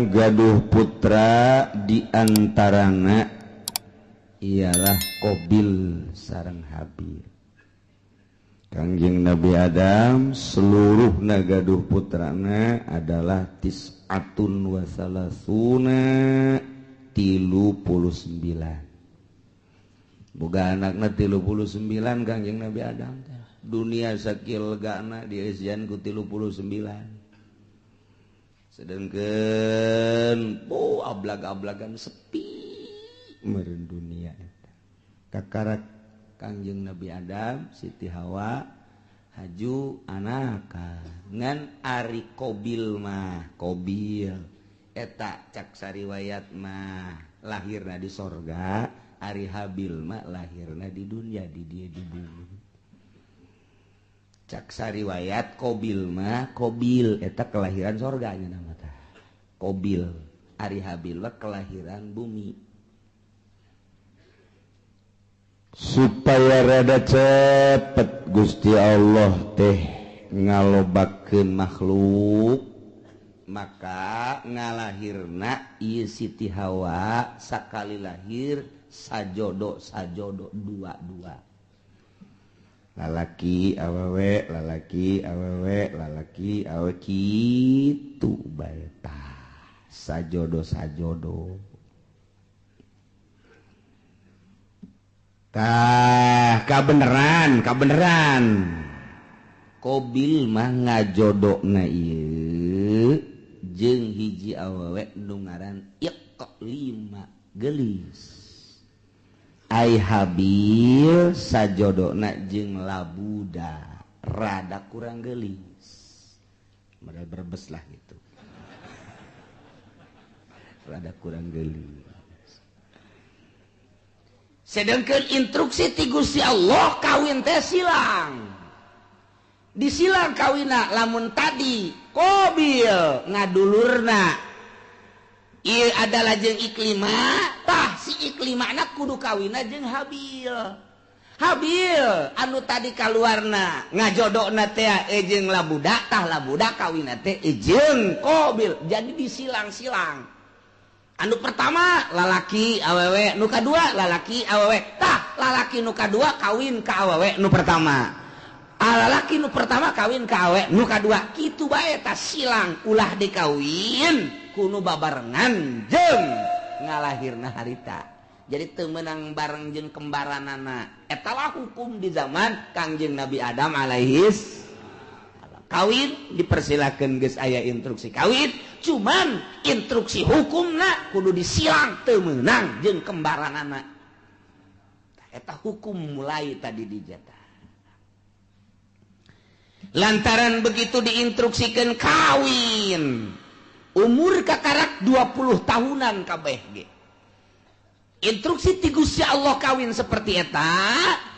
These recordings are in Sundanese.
gaduh putra diantarana ialah Qabil sareng Habil. Kangjeng Nabi Adam seluruh gaduh putrana adalah tis'atun wa salasuna 39. Boga anakna 39 Kangjeng Nabi Adam. Dunia sakil legana dieusian ku 39. Sedangkan ablag-ablagan sepi meureun dunia eta. Kakarak Kangjeng Nabi Adam, Siti Hawa, haju anaka ngan ari Qabil mah Qabil eta cak sariwayat mah lahirna di sorga, ari Habil mah lahirna di dunia di dia di bumi. Cak sariwayat Qabil mah Qabil eta kelahiran sorganya nama tah. Qabil ari Habil mah kelahiran bumi. Supaya rada cepet Gusti Allah teh ngalobakeun makhluk, maka ngalahirna ieu Siti Hawa sakali lahir sajodo dua-dua. Lalaki awewe lalaki awewe lalaki awewe kitu bae tah sajodo tah kabeneran Qabil mah ngajodona ieu jeung hiji awewe nu ngaran Iqlima gelis. Ai Habil sajodona jeung Labuda rada kurang gelis. Modal berbes lah gitu. Rada kurang gelis. Sedangkan instruksi ti Gusti Allah kawin teh silang. Disilang kawina lamun tadi Qabil ngadulurna ieu adalah jeung Iklima, tah si Iklima anak kudu kawina jeung Habil. Habil anu tadi kaluarna ngajodona teh jeung Labuda, tah Labuda kawina teh jeung Qabil. Jadi disilang-silang. Anu pertama lalaki awewe, nu kadua lalaki awewe. Tah lalaki nu kadua kawin ka awewe nu pertama. Lalaki nu pertama kawin ka awewe nu kadua. Kitu bae tah silang ulah dikawin kuno babarengan jeung ngalahirna harita. Jadi teu meunang bareng jeung kembaranana. Eta lah hukum di zaman Kangjeng Nabi Adam alaihis. Kawin dipersilakeun geus aya instruksi kawin, cuman instruksi hukumna kudu disilang teu meunang jeung kembaranana. Eta hukum mulai tadi dijata. Lantaran begitu diinstruksikan kawin. Umur kakarak 20 tahunan kabeh ge. Instruksi ti Gusti Allah kawin seperti eta,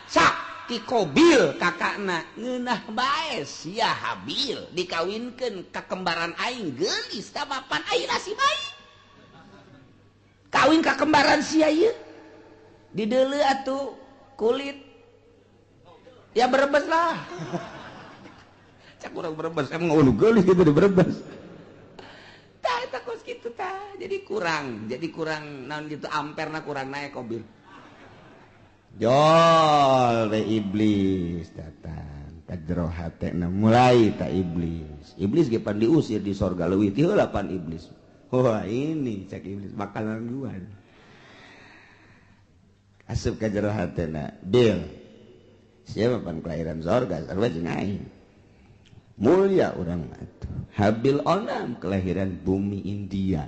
sak ti Qabil kakakna ngeunah bae sia Habil dikawinkeun ka kembaran aing geulis ka bapan ayeuna si bayi. Kawin ka kembaran sia ieu. Dideuleu atuh kulit. Ya berebes lah. Cak urang berebes emang anu geulis gitu di berebes. Tah eta kos kitu tah. Jadi kurang naon gitu amperna kurang naik Qabil. Jol we iblis datang ka jero hatena mulai ta iblis ge pan diusir di sorga leuwih ti heula pan iblis. Wah ini cak iblis bakalan gua asup ka jero hatena bil siapa pan kelahiran sorga sarua jeung aing mulia urang atuh. Habil onam kelahiran bumi India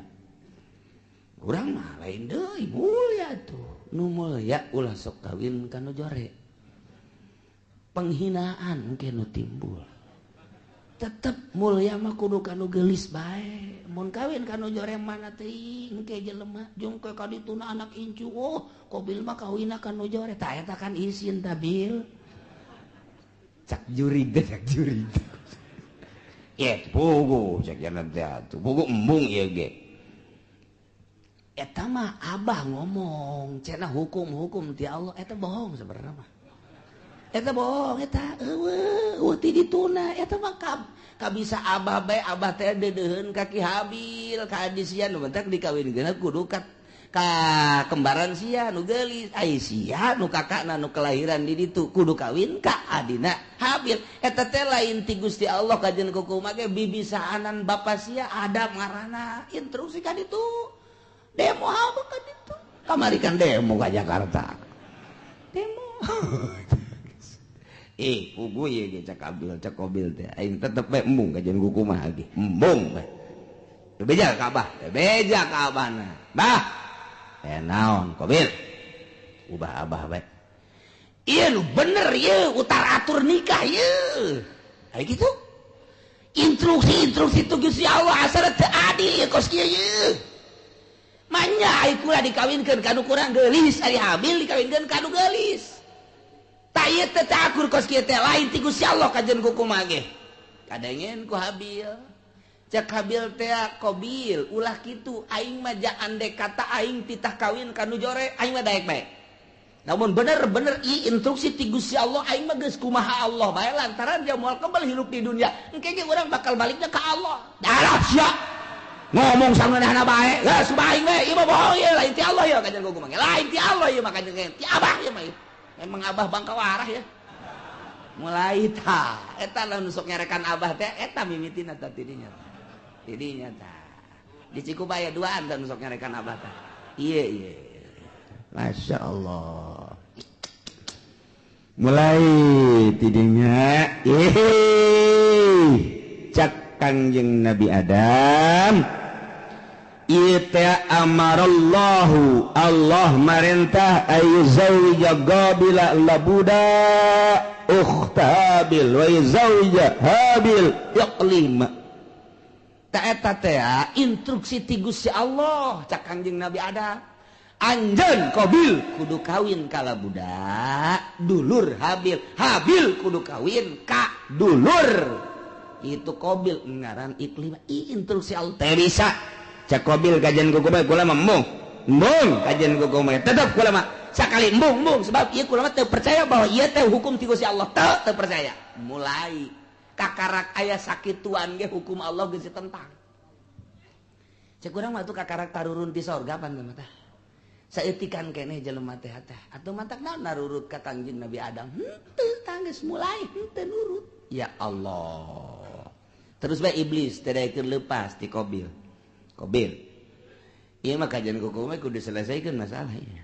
urang mah lain deui mulia tuh. Nu mulia ulah sok kawin kanu jore. Penghinaan engke nu timbul. Tetep mulia mah kudu kanu geulis bae. Mun kawin kanu jore mana teuing engke jelema jungke ka dituna anak incu. Oh, Qabil mah kawinna kanu jore. Tah eta kan isin tah Bil. Cak jurig. Ye pugu cak jalan teh atuh. Pugu embung ieu ge. Eta mah abah ngomong cenah hukum ti Allah eta bohong sebenarnya mah. eta bohong eta eueuh ti dituna eta mah bisa abah bae abah teh dedeun kaki Habil ka adisian nu mentek dikawinkeun kudu ka kembaran sia nu geulis ai sia nu kakakna nu kelahiran di ditu kudu kawin ka adina Habil eta teh lain ti Gusti Allah kajen kukumaha ge bibisaanan bapa sia Adam ngaranna instruksi ka ditu demo haba ka ditu kamari kan demo ka Jakarta demo pugu ye ge cak Kobil teh aing tetep bae embung kajian kukumaha ge embung bae beja ka abahna bah naon Kobil ubah abah bae ieu nu bener ieu utar atur nikah ieu aya kitu instruksi tu Gusti Allah asal teu adil kos kieu ieu manya ai kula dikawinkeun ka nu kurang geulis ari Habil dikawinkeun ka nu geulis ieu teh akur kos kieu teh lain ti Gusti Allah kajen kukumaha ge kadengen ku Habil cek Habil teh Kobil ulah kitu aing mah ja andai kata aing titah kawin ka nu jore aing mah daek bae namun bener-bener ieu instruksi ti Gusti Allah aing mah geus kumaha Allah bae lantaran dia moal kembal hirup di dunia engke ge urang bakal baliknya ka Allah darah sia ngomong saneunahna bae geus bae bae ieu mah bohong ieu lain ti Allah ya kajen kukumaha ge lain ti Allah ieu mah kajen ti Abah ieu mah emang Abah bangka warah ya mulai eta lamun sok ngerekan Abah teh eta mimitina tah tidinya tah di Cikubaya duaan tah sok ngerekan Abah teh iya Masya Allah mulai tidinya cak Kangjeng Nabi Adam ita amarallahu Allah marintah ayuzawija Qabila labuda ukhtabil wa yuzawija Habil yaqlima ta eta teh instruksi ti Gusti Allah cak Kangjeng Nabi Adam anjeun Qabil kudu kawin ka labuda dulur Habil kudu kawin ka dulur itu Qabil ngaran iklima instruksi Allah teh bisa cak Qabil kajian kukumaha kula mah embung kajian kukumaha tetep kula mah sakali embung sebab ieu kula mah teu percaya bahwa ieu teh hukum ti Gusti Allah teu percaya mulai kakarak aya sakituan ge hukum Allah geus ditentang cek urang mah tuh kakarak tarurun ti sorga pan teh saeutikan keneh jelema teh atuh mantak naon narurut ka Kangjeng Nabi Adam henteu tanggeus mulai henteu nurut ya Allah terus bae iblis teh daekeun leupas ti Qabil iya mah kajian kukumaha kudu selesaikan masalahnya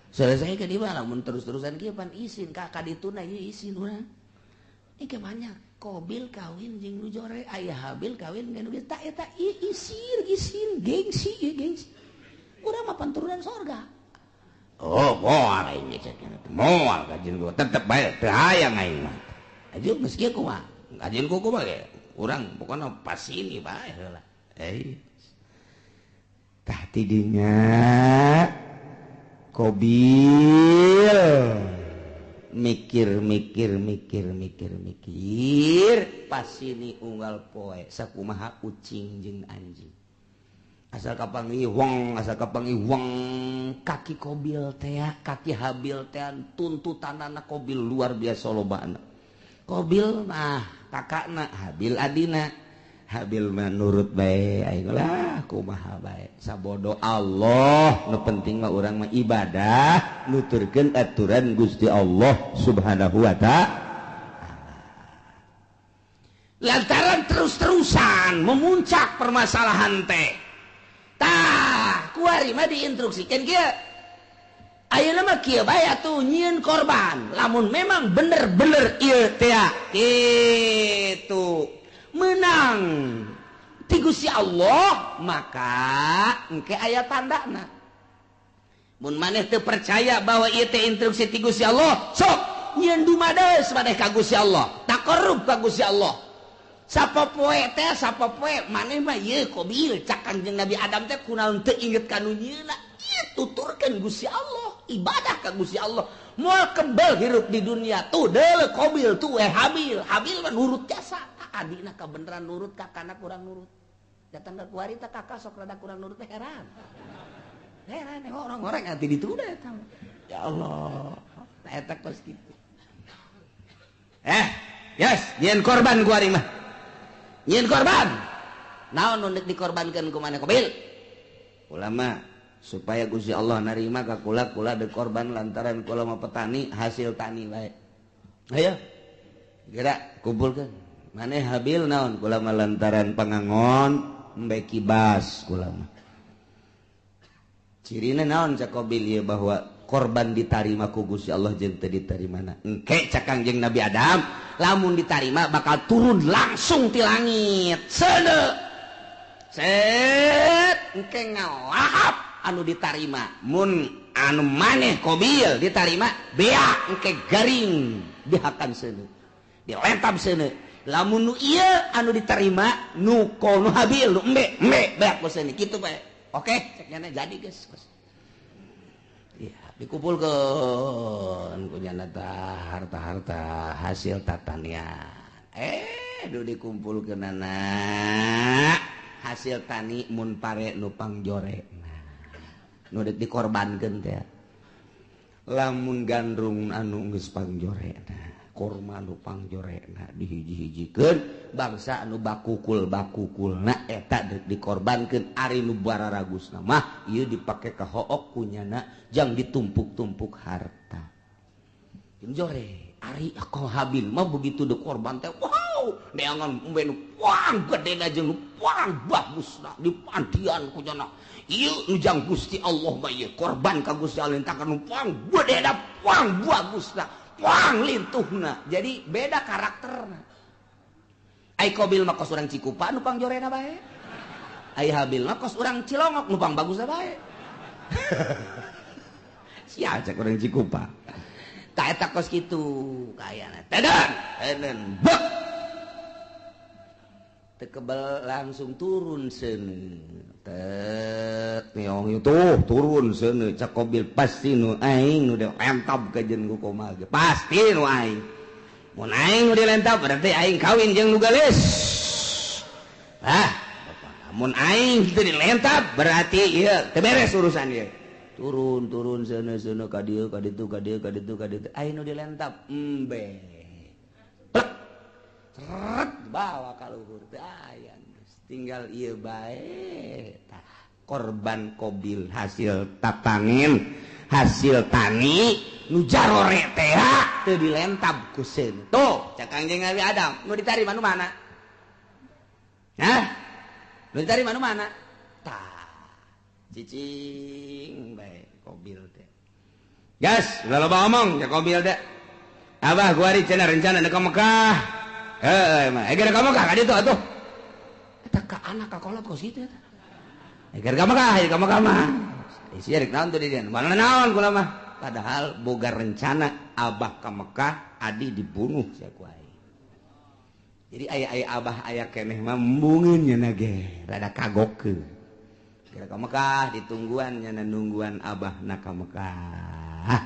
selesaikan di mana mun terus-terusan kieu pan izin ka dituna ieu izin urang ini banyak Qabil kawin jeung nu jore aya Habil kawin jeung nu tak eta izin gengsi urang mah panturunan sorga oh moal ini moal kajian gua tetep bae teu hayang aing mah aja geus kieu kumaha kajian kukumaha ge urang pokona pas ini bae heula tah tidinya Qabil mikir pas ini unggal poe sakumaha ucing jeung anjing asal kapangiwang kaki Qabil teh kaki Habil teh tuntutanana Qabil luar biasa lobana Qabil mah kakakna Habil adina Habil menurut bae aing lah kumaha bae sabodo Allah nu penting mah urang mah ibadah nuturkeun aturan Gusti Allah Subhanahu wa ta'ala lantaran terus-terusan memuncak permasalahan teh tah kuari mah diinstruksikan kieu ayeuna mah kieu bae atuh nyieun korban lamun memang bener-bener ieu teh kitu menang ti Gusti Allah maka engke aya tandana mun maneh teu percaya bahwa ieu teh instruksi ti Gusti Allah sok nyieun dumadeus maneh ka Gusti Allah taqarrub ka Gusti Allah sapopoe maneh mah ieu Qabil cak Kangjeng Nabi Adam teh kunaon teu inget ka nu nyieunna ieu tuturkeun Gusti Allah ibadah ka Gusti Allah moal kembal hirup di dunia tuh deuleu Qabil tuh Habil mah nurut jasa adina kabeneran nurut kakana kurang nurut datang ke kuari tak kakak sok rada kurang nurut heran orang-orang hati dituda ya Allah eta kos kitu yes nyen korban gua mah nyen korban naon nu dikorbankeun ku maneh Qabil ulama supaya Gusti Allah narima ka kula dikorban lantaran kula mah petani hasil tani bae ayo geura kumpulkeun maneh Habil naon kula mah lantaran pangangon embe kibas kula mah cirina naon cak Qabil ieu bahwa korban ditarima ku Gusti Allah jeung teu ditarimana engke cak Kangjeng Nabi Adam lamun ditarima bakal turun langsung ti langit seuneu set engke ngalahap anu ditarima mun anu maneh Qabil ditarima bea engke garing dihakan seuneu dilentab seuneu lamun nu ieu anu ditarima nu kono Habil nu embe beak ku seuneu kitu bae oke cek nya jadi geus dikumpulkan kunyana harta-harta hasil tatanian do dikumpulkan anak hasil tani mun pare nu pangjore nu dikorbankeun teh lamun gandrung anu geus pangjore kurma nu pangjorena dihiji-hijikeun bangsa anu bakukulna eta dikorbankeun ari nu bararagusna mah ieu dipake ka hook kunyana jang ditumpuk-tumpuk harta jore ari ako Habil mah begitu dikorban teh wow neangan umbe nu puang gedena jeung nu puang bagusna dipantian kunyana ieu nu jang Gusti Allah mah ieu korban ka Gusti Allah entakan nu puang gedena puang bagusna puang lintuhna jadi beda karakterna ai Qabil mah kos urang Cikupa nu pangjorena bae ai Habil mah kos urang Cilongok nu pang bagusna bae sia cak urang Cikupa ta eta kos kitu kayana teden bek teu kebal langsung turun seuneu tet neong itu turun seuneu cak Qabil pasti nu aing nu dilentab ka jeung ku komal ge pasti nu aing mun aing nu dilentab berarti aing kawin jeung nu gelis mun aing kitu dilentab berarti ieu teu beres urusan ieu turun seuneu ka dieu ka ditu aing nu dilentab embe plek seret bawa ka luhur teh aya tinggal ieu bae korban Qabil hasil tatangin hasil tani nu jarore teh teu dilentab ku seuneu tuh cak Kangjeng Nabi Adam nu ditarima nu mana nu ditarima nu mana tah cicing bae Qabil teh gas ulah loba omong cak Qabil teh abah gua ari cenah rencana ka Mekah mah eger ka Mekah ka ditu atuh eta ka anak ka kolot kos kitu eta eger ka Mekah mah isi rek naon tuh di dieu mana naon kula mah padahal boga rencana abah ka Mekah adi dibunuh sia ku aing jadi aya abah aya keneh mah embungeun nya ge rada kagokeun geura ka Mekah ditungguan nya nungguan abah na ka Mekah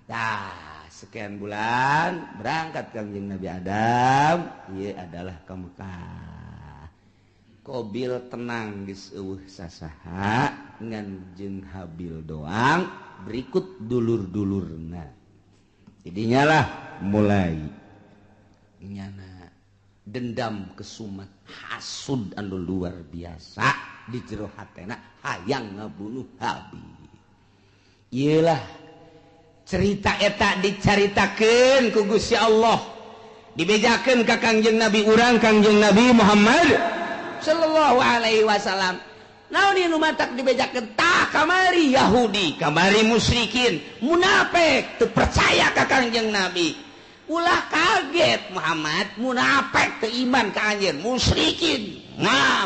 dah sekian bulan berangkat Kangjeng Nabi Adam ieu adalah ka Mekah Qabil tenang geus eueuh sasaha ngan jeung Habil doang berikut dulur-dulurna jadinya lah mulai nyana dendam kesumat hasud anu luar biasa di jero hatena hayang ngabunuh Habil ieu lah cerita eta dicaritakeun ku Gusti Allah dibejakeun ka Kangjeng Nabi urang Kangjeng Nabi Muhammad sallallahu alaihi wasallam naon ieu nu matak dibejakeun tah kamari Yahudi kamari musyrikin munafik teu percaya ka Kangjeng Nabi ulah kaget Muhammad munafik teu iman ka anjeun musyrikin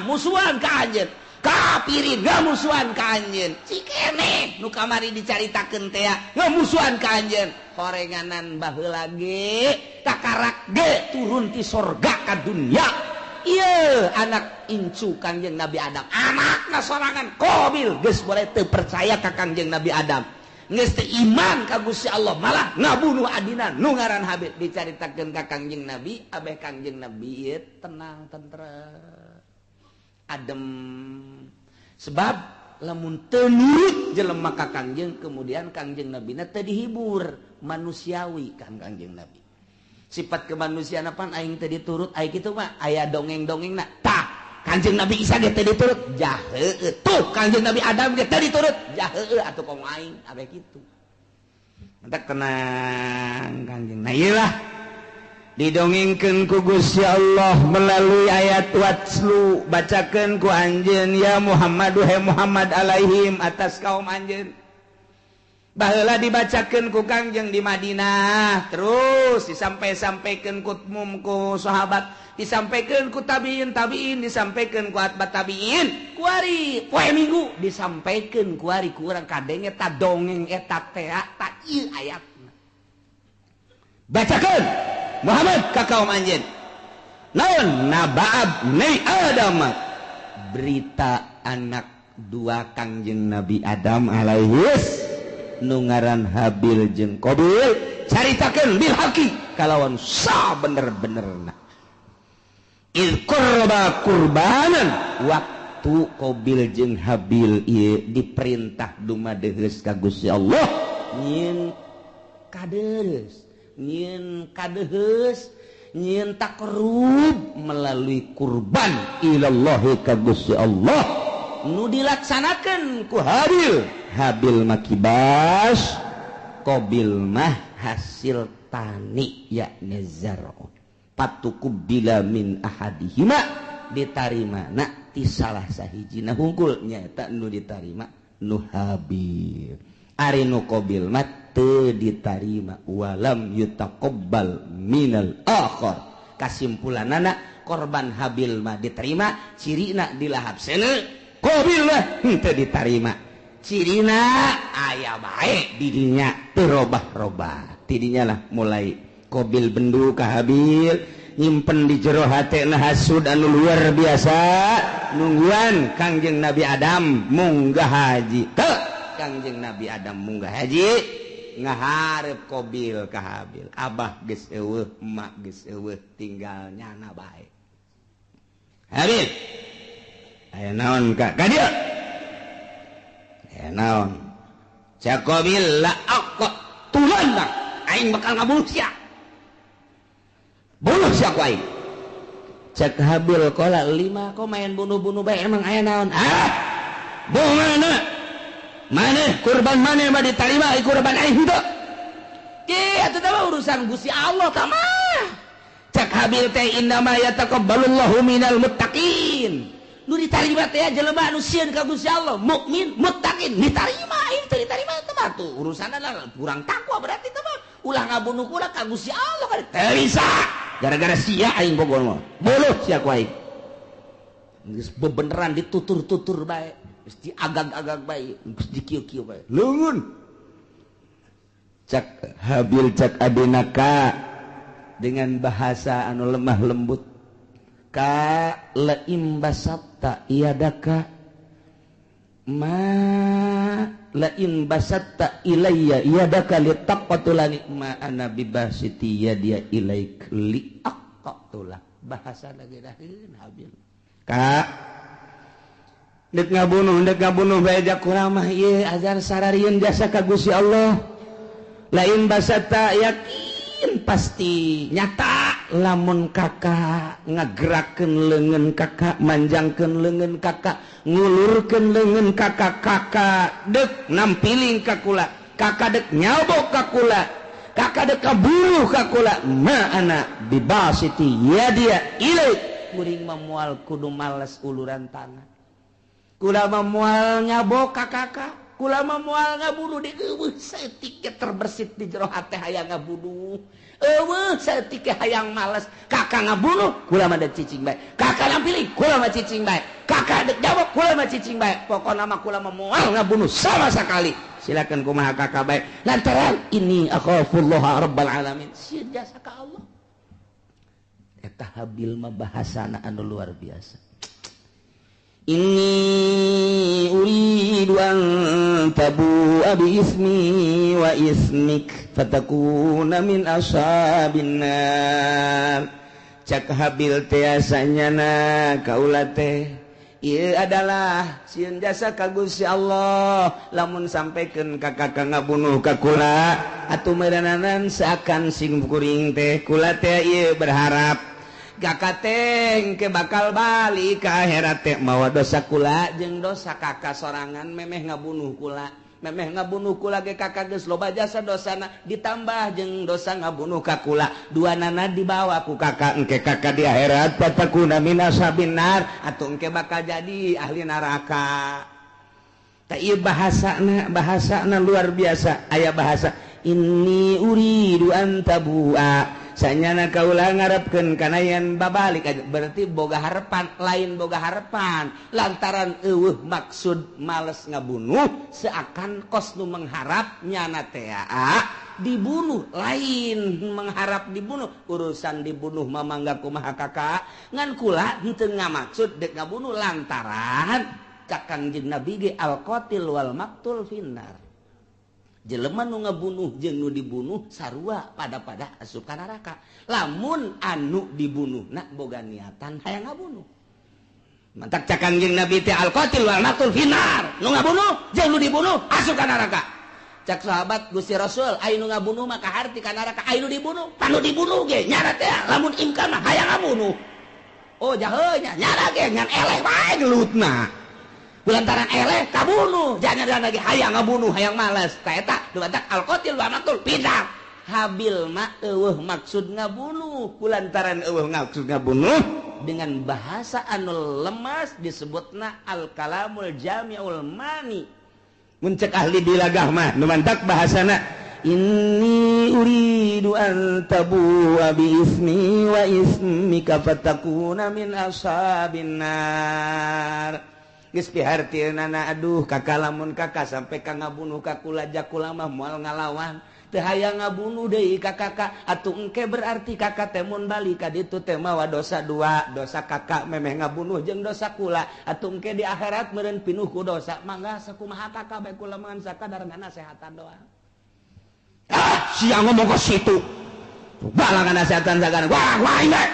musuhan ka anjeun kapirin ngamusuhan ka anjeun cikene nu kamari dicaritakeun teh ngamusuhan ka anjeun horenganan baheula ge takarak ge turun ti sorga ka dunya ieu anak incu Kangjeng Nabi Adam anakna sorangan Qabil geus boleh teu percaya ka Kangjeng Nabi Adam geus teu iman ka Gusti Allah malah ngabunuh adina nu ngaran Habil dicaritakeun ka Kangjeng Nabi abeh Kangjeng Nabi ieu tenang tentrem adem sebab lamun teu nurut jelema ka Kangjeng kemudian Kangjeng Nabi na teu dihibur manusiawi kan Kangjeng Nabi sifat kemanusiaan apa aing teu diturut aya kitu mah aya dongeng-dongengna tah Kanjeng Nabi Isa ge teu diturut jah heueuh tuh Kanjeng Nabi Adam ge teu diturut jah heueuh atuh komo aing ame kitu entek tenang Kanjeng nah ieu lah didongengkeun ku Gusti Allah melalui ayat watslu bacakeun ku anjeun ya Muhammad wahai Muhammad alaihim atas kaum anjeun baheula dibacakeun ku Kangjeng di Madinah terus disampai-sampaikeun ku umum ku sahabat disampaikeun ku tabiin disampaikeun ku atbat tabiin ku ari poe Minggu disampaikeun ku ari ku urang kadenge eta dongeng eta teh ta ieu ayatna bacakeun Muhammad ka kaum anjeun naon naba'ab ni Adam berita anak dua Kangjeng Nabi Adam alaihis nu ngaran Habil jeung Qabil caritakeun bil haqi kalawan sabener-benerna il qurba qurbanan waktu Qabil jeung Habil ieu diperintah dumadeheus ka Gusti Allah nyin kadeus nyin kadeheus nyin takrub melalui kurban ilallahi ka Gusti Allah nu dilaksanakeun ku Habil makibas Qabil mah hasil tani yakni zar'u patukubila min ahadihima ditarimana ti salah sahijina hungkul nyaeta nu ditarima nu Habil ari nu Qabil mah teu ditarima walam yutaqabbal minal akhar kasimpulanana korban Habil mah diterima cirina dilahap seuneu Qabil mah teu ditarima cirina aya bae di dinya teu robah-robah ti dinya lah mulai Qabil bendu ka Habil nyimpen di jero hatena hasud anu luar biasa nungguan Kangjeng Nabi Adam munggah haji teu Kangjeng Nabi Adam munggah haji ngaharep Qabil ka Habil abah geus eueuh emak geus eueuh tinggal nyana bae Habil aya naon ka dieu aya naon cak Qabil la aqqa tulanna aing bakal ngabunuh sia bunuh sia ku aing cak Habil qala 5 kok main bunuh-bunuh bae emang aya naon bongana mana kurban mana mah diterima kurban aing henteu teh atuh teh urusan Gusti Allah tah mah cak Habil teh innama yataqabbalullahu minal muttaqin nu ditarima teh jelema anu sieun ka Gusti Allah mukmin muttaqin ditarima aing teh ditarima teh mah tuh urusanna kurang takwa berarti teh mah ulah ngabunuh kula ka Gusti Allah kan teu bisa gara-gara sia aing bogol mah boluh sia ku aing geus bebeneran ditutur-tutur bae geus diagag-agag bae geus dikieu-kieu bae leungeun cak Habil cak adenaka dengan bahasa anu lemah lembut ka laim basatta iyadaka ma lain basatta ilayya iyadaka litaqatulani ma ana bibasiti yadiya ilaik li aqatulak bahasa lagi daheun Habil ka dek ngabunuh bae jak kurang mah ieu azan sararieun jasa ka Gusti Allah lain basatta yakin pasti nyata lamun kakak ngagerakeun leungeun kakak manjangkeun leungeun kakak ngulurkeun leungeun kakak dek nampiling ka kula kakak dek nyabok ka kula kakak dek kabunuh ka kula ma ana bibasiti yadiya ilaik kuring memual kudu males uluran tangan kula memual nyabok ka kakak kula memual ngabunuh di eueuh saeutik terbersit di jero hate hayang ngabunuh eueuh saeutik hayang males kakak ngabunuh kula mah dek cicing bae kakak nampilih kula mah cicing bae kakak dek jawab kula mah cicing bae pokona mah kula memual ngabunuh sama sekali silakan kumaha kakak bae lantaran ini akhafullah rabbal alamin sieun jasa ka Allah eta Habil mah bahasana anu luar biasa inni uridu an tabu'a bi ismi wa ismik fatakuna min ashabin nar cak Habil teh asanyana kaula teh Ieu adalah sieun jasa ka Gusti Allah lamun sampekeun ka kakak ngabunuh ka kula atuh meureunanan seakan sing kuring teh kula teh ieu berharap kakak teh engke bakal balik ka akhirat teh mawa dosa kula jeung dosa kakak sorangan memeh ngabunuh kula memeh ngabunuh kula ge kakak geus loba jasa dosana ditambah jeung dosa ngabunuh ka kula duanana dibawa ku kakak engke kakak di akhirat patakuna min ashabin nar atuh engke bakal jadi ahli neraka. Ta ieu bahasana luar biasa aya bahasa inni uridu an tabua sanyana kaula ngarepkeun kana yen babalik berarti boga harapan lain boga harapan lantaran eueuh maksud males ngabunuh seakan kos nu mengharap nyana teh dibunuh lain mengharap dibunuh urusan dibunuh mamangga kumaha kakak ngan kula henteu ngamaksud dek ngabunuh lantaran Kangjeng Nabi ge al-qatil wal maqtul finnar jelema nu ngabunuh jeung nu dibunuh sarua pada asup ka neraka lamun anu dibunuhna boga niatan hayang ngabunuh mantak cak Kangjeng Nabi teh al-qatil wal maqtul finnar nu ngabunuh jeung nu dibunuh asup ka neraka cak sahabat Gusti Rasul aya nu ngabunuh maka harti ka neraka aya nu dibunuh panu dibunuh ge nyana teh lamun imkan mah hayang ngabunuh oh jaheunya nyana ge ngan eleh wae gelutna lantaran eleh kabunuh jangan lagi hayang ngabunuh hayang malas eta dumadak al-qatil wa maqtul pindah habil mah eueuh maksud ngabunuh kulantaran eueuh maksud ngabunuh dengan bahasa anu lemas disebutna al-kalamul jami'ul mani mun cek ahli dilagah mah nu mantak bahasana inni uridu an tabu'a bi ismi wa ismika fatakuna min ashabin nar geus pihartieunana aduh kakak lamun kakak sampai ka ngabunuh ka kula jakula mah moal ngalawan teu hayang ngabunuh deui ka kakak atuh engke berarti kakak teh mun balik ka ditu teh mawa dosa dua dosa kakak memeh ngabunuh jeung dosa kula atuh engke di akhirat meureun pinuh ku dosa mangga sakumaha kakak bae kula mangan sakadar ngasehatan doang sia ngomong ke situ balangan nasehatan sakadar wah ini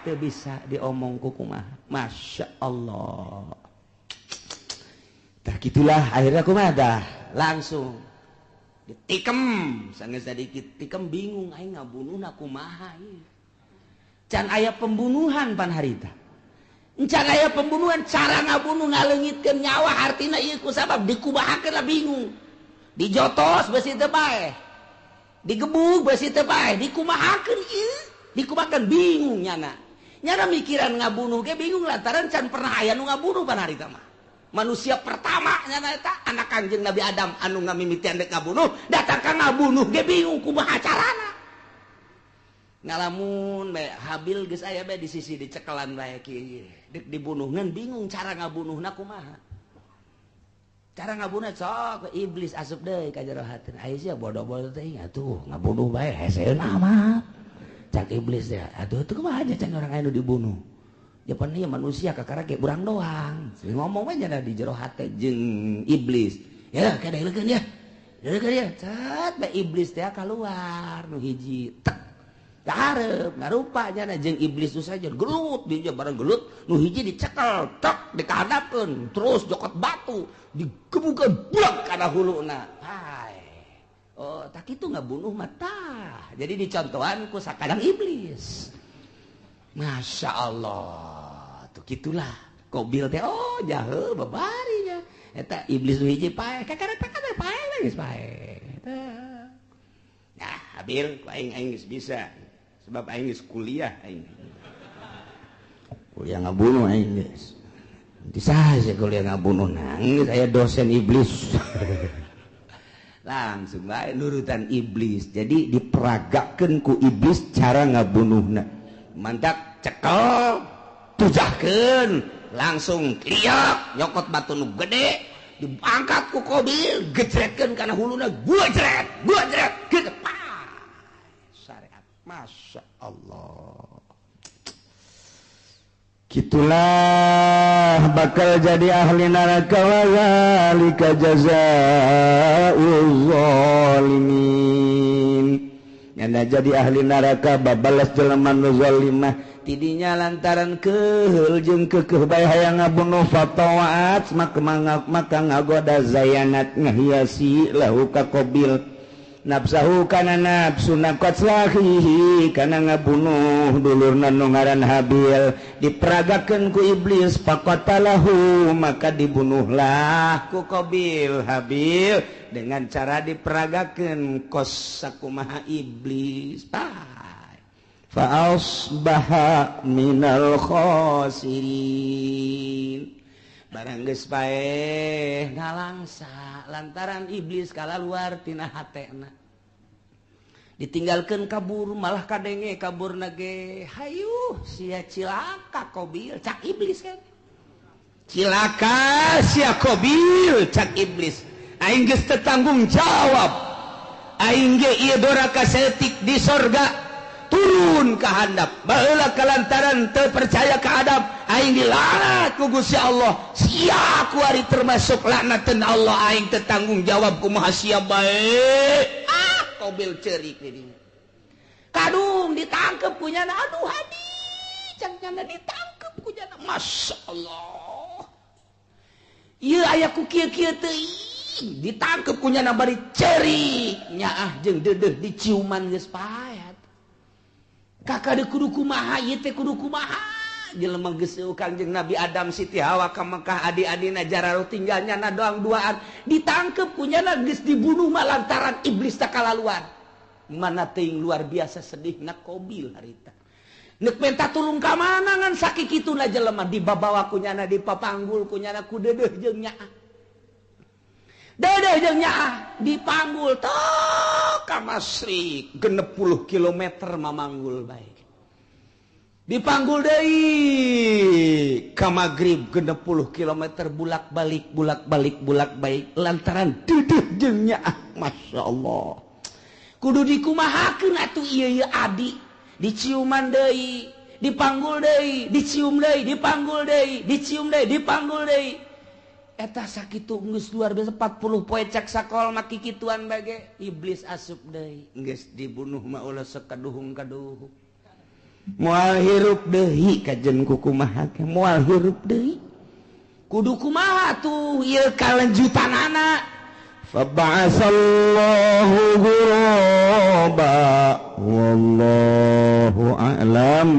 teu bisa diomong ku kumaha masya Allah. Tah gitulah akhirnya kumaha dah langsung ditikem sanggeus sadikit tikem bingung aing ngabunuhna kumaha ieu can aya pembunuhan pan harita can aya pembunuhan cara ngabunuh ngaleungitkeun nyawa artina ieu ku sabab dikumahakeun lah bingung dijotos besi teu bae digebug besi teu bae dikumahakeun ieu dikumahakeun bingung nyana mikiran ngabunuh ge bingung lantaran can pernah aya nu ngabunuh pan harita mah manusia pertama nyana eta anak Kangjeng Nabi Adam anu ngamimitian dek ngabunuh datang ka ngabunuh ge bingung kumaha carana ngalamun bae Habil geus aya bae di sisi dicekelan bae kieu dek dibunuhkeun bingung cara ngabunuhna kumaha cara ngabunuh sok iblis asup deui ka jero hateun aya sia bodoh-bodoh teh atuh ngabunuh bae heseun amat cak iblis teh atuh teu kumaha aja can urang anu dibunuh Japan ieu manusia kakara ge urang doang ngomong we nya di jero hate jeung iblis ya kadeulekeun ya deulekeun ya cat bae iblis teh kaluar nu hiji tek hareup ngarupa nya jeung iblis tu saja gelut di bareng gelut nu hiji dicekel tek dikahadapkeun terus jokot batu digebukeun blek kana huluna hai oh tak kitu ngabunuh mata jadi dicontohan ku sakadang iblis. Masya Allah tuh gitulah Qabil teh oh jaheu babarinya eta iblis nu hiji pae kakara pae geus pae nah Habil ku aing geus bisa sebab aing geus kuliah kuliah ngabunuh aing geus di saha kuliah ngabunuh nangis aya dosen iblis langsung bae nurutan iblis jadi diperagakeun ku iblis cara ngabunuhna mantak cekel tujahkeun langsung liak nyokot batu nu gede diangkat ku Qabil gejretkeun kana huluna gujret gitu syariat masya Allah gitulah bakal jadi ahli neraka wa zalika jazaa'ul zalimin. Nyana jadi ahli neraka babalas jelema nu zalimah tidinya lantaran keheul jeung keukeuh bae hayang ngabunuh fatawaat maka ngagoda zayanat ngahiasi lahu ka Qabil nafsahu kana nafsu naqatslahi kana ngabunuh dulurna nu ngaran Habil diperagakeun ku iblis faqatalahu maka dibunuhlah ku Qabil Habil dengan cara diperagakeun kos sakumaha iblis fa asbaha minal khasirin barang geus bae ngalangsa lantaran iblis kalaluar tina hatena ditinggalkeun kabur malah kadenge kaburna ge hayu sia cilaka Qabil cak iblis kan cilaka sia Qabil cak iblis aing geus teu tanggung jawab aing ge ieu doraka setik di sorga turun ke handap baheula kalantaran teu percaya ke adab aing dilaknat ku Gusti Allah sia ku ari termasuk laknateun Allah aing teu tanggung jawab kumaha sia bae Qabil ceurik di dinya kadung ditangkep ku nyana aduh hadi can nyana ditangkep ku nyana masyaallah ieu aya ku kieu-kieu teuing ditangkep ku nyana bari ceurik nyaah jeung deudeuh diciuman geus pae kakak de kudu kumaha ieu teh kudu kumaha jelema geus Kangjeng Nabi Adam Siti Hawa ka Mekah adi-adina jararuh tinggalnya na doang duaan ditangkep kunyana geus dibunuh lantaran iblis tak kalaluan mana teuing luar biasa sedihna Qabil harita neuk minta tulung ka mana ngan sakikituna jelema dibabawa kunyana dipapanggul kunyana ku deudeuh jeung nyaah deudeuh jeung nyaah dipanggul tok ka Masrik 60 kilometer mamanggul bae dipanggul deui ka Magrib 60 kilometer bulak-balik lantaran deudeuh jeung nyaah masyaallah kudu dikumahakeun atuh ieu adi diciuman deui dipanggul deui dicium deui dipanggul deui dicium deui dipanggul deui eta sakitu geus luar biasa 40 poe cak sakol maki kituan bage iblis asup deui geus dibunuh mah ulah sakaduhung-kaduhung moal hirup deui kajen kumaha moal hirup deui kudu kumaha tuh ieu kalanjutanana fa ba'asallahu ghuraba wallahu a'lam